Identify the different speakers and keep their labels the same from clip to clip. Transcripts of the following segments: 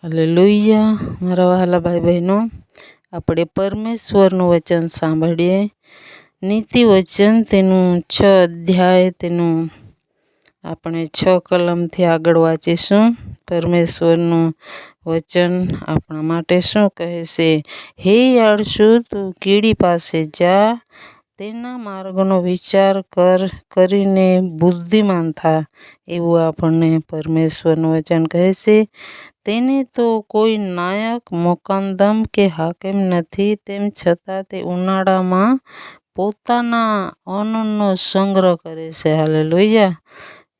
Speaker 1: Hallelujah મારા વહાલા ભાઈ બહેનો, આપણે પરમેશ્વરનું વચન સાંભળીએ. નીતિ વચન તેનું 6 અધ્યાય તેનું આપણે 6 કલમથી આગળ વાંચીશું. પરમેશ્વરનું વચન આપણા માટે શું કહે છે? હે આળસુ, તું કીડી પાસે જા, તેના માર્ગનો વિચાર કરીને બુદ્ધિમાન થા. એવું આપણને પરમેશ્વરનું વચન કહે છે. તેને તો કોઈ નાયક, મોકદ્દમ કે હાકીમ નથી, તેમ છતાં તે ઉનાળામાં પોતાના અન્નનો સંગ્રહ કરે છે. હાલેલુયા.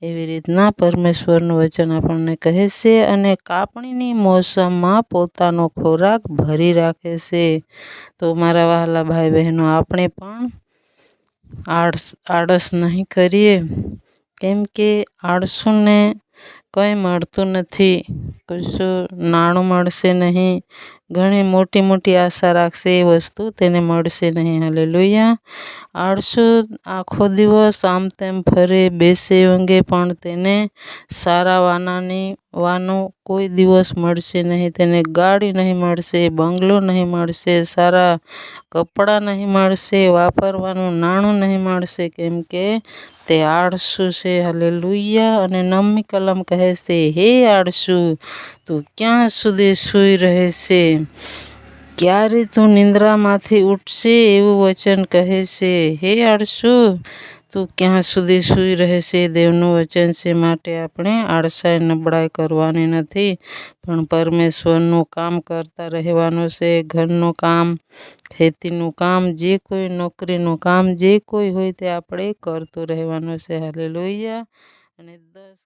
Speaker 1: એવી રીતના પરમેશ્વરનું વચન આપણને કહે છે અને કાપણીની મોસમમાં પોતાનો ખોરાક ભરી રાખે છે. તો મારા વહાલા ભાઈ બહેનો, આપણે પણ આળસ નહીં કરીએ, કેમ કે આળસુને કંઈ મળતું નથી, કશું નાણું મળશે નહીં. ઘણી મોટી મોટી આશા રાખશે, એ વસ્તુ તેને મળશે નહીં. હાલેલુયા. આળસુ આખો દિવસ આમ તેમ ફરે, બેસે ઊંઘે, પણ તેને સારા વાનું કોઈ દિવસ મળશે નહીં. તેને ગાડી નહીં મળશે, બંગલો નહીં મળશે, સારા કપડાં નહીં મળશે, વાપરવાનું નાણું નહીં મળશે, કેમ કે તે આળસુ છે. હાલેલુયા. અને 9મી કલમ કહે છે, હે આળસુ, તું ક્યાં સુધી સૂઈ રહેશે? ક્યારે તું નિંદ્રામાંથી ઉઠશે? એવું વચન કહે છે. હે આળસુ, તું ક્યાં સુધી સૂઈ રહેશે? દેવનું વચન છે. માટે આપણે આળસાઈ નબળાઈ કરવાની નથી, પણ પરમેશ્વરનું કામ કરતા રહેવાનું છે. ઘરનું કામ, ખેતીનું કામ, જે કોઈ નોકરીનું કામ, જે કોઈ હોય તે આપણે કરતું રહેવાનું છે. હાલેલુયા. અને 10